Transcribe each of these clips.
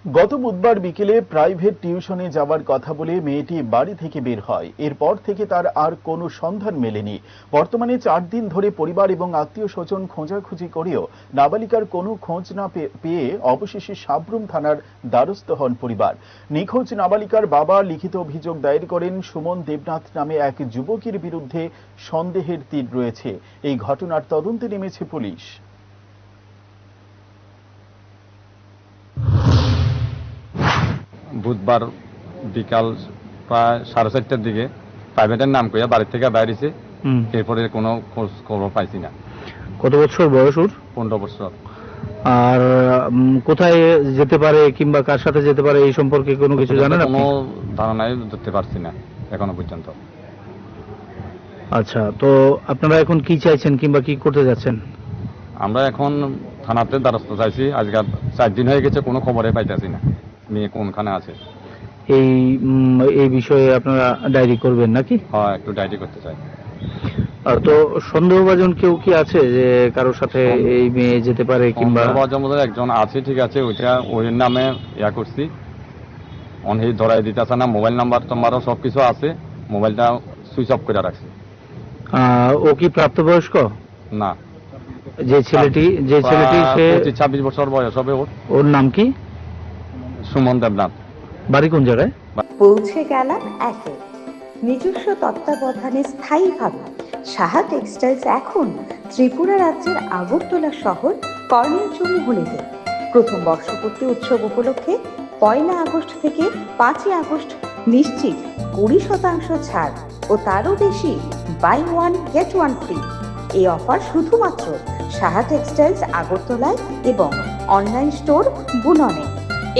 গত বুধবার বিকেলে প্রাইভেট টিউশনে যাওয়ার কথা বলে মেয়েটি বাড়ি থেকে বের হয়। এরপর থেকে তার আর কোনো সন্ধান মেলেনি। বর্তমানে 4 দিন ধরে পরিবার এবং আত্মীয় স্বজন খোঁজাখুঁজি করেও নাবালিকার কোনো খোঁজ না পেয়ে অবশেষে সাব্রুম থানার দ্বারস্থ হন পরিবার। নিখোঁজ নাবালিকার বাবা লিখিত অভিযোগ দায়ের করেন। সুমন দেবনাথ নামে এক যুবকের বিরুদ্ধে সন্দেহের তীর রয়েছে। এই ঘটনার তদন্তে নেমেছে পুলিশ। বুধবার বিকাল প্রায় 4:30টার দিকে প্রাইভেটের নাম কইয়া বাড়ি থেকে বাইরেছে। এরপরে কোনো খোঁজ খবর পাইছি না। কত বছর বয়স ওর? 15 বছর। আর কোথায় যেতে পারে কিংবা কার সাথে যেতে পারে এই সম্পর্কে কোনো কিছু জানেন আপনি? কোনো ধারণাই ধরতে পারছি না এখনো পর্যন্ত। আচ্ছা, তো আপনারা এখন কি চাইছেন কিংবা কি করতে যাচ্ছেন? আমরা এখন থানাতে দ্বারস্থ চাইছি। আজকে 4 দিন হয়ে গেছে, কোনো খবরে পাইতেছি না মেয়ে কোনখানে আছে। এই বিষয়ে আপনারা ডায়েরি করবেন নাকি? হ্যাঁ, একটু ডায়েরি করতে চাই। আর তো সন্দেহভাজন কেউ কি আছে যে কারোর সাথে এই মেয়ে যেতে পারে কিংবা? একজন আছে, ঠিক আছে, ওই নামে করছি। অনেক ধরাই দিতেছে না। মোবাইল নাম্বার তোমারও সবকিছু আছে, মোবাইলটা সুইচ অফ করে রাখছে। ও কি প্রাপ্তবয়স্ক? না। যে ছেলেটি সে 26 বছর বয়স হবে। ওর নাম কি? সুমন দেবনাথ। বাড়ি কোন জায়গায়? পৌঁছে গেলাম একে নিজস্ব তত্ত্বাবধানে স্থায়ীভাবে সাহা টেক্সটাইলস এখন ত্রিপুরা রাজ্যের আগরতলা শহর কর্ণেলচুমুহলিতে। প্রথম বর্ষপূর্তি উৎসব উপলক্ষে 1 আগস্ট থেকে 5 আগস্ট নিশ্চিত 20% ছাড় ও তারও বেশি বাই 1 গেট 1 ফ্রি। এই অফার শুধুমাত্র সাহা টেক্সটাইলস আগরতলায় এবং অনলাইন স্টোর বুননে।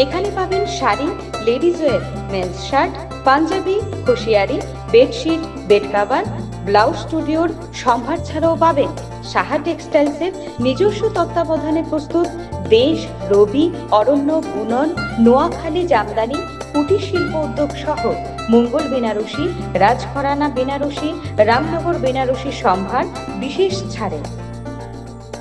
এখানে পাবেন sari, ladies wear, men's shirt, panjabi, খুশিয়ারি, বেডশিট, বেড কাভার, ব্লাউজ স্টুডিওর সম্ভার ছাড়াও পাবেন সাহা টেক্সটাইলসের নিজস্ব তত্ত্বাবধানে প্রস্তুত দেশ, রবি, অরণ্য, বুনন, নোয়াখালী জামদানি, কুটির শিল্প উদ্যোগ সহ মঙ্গল বেনারসি, রাজঘরানা বেনারসি, রামনগর বেনারসি সম্ভার বিশেষ ছাড়ে।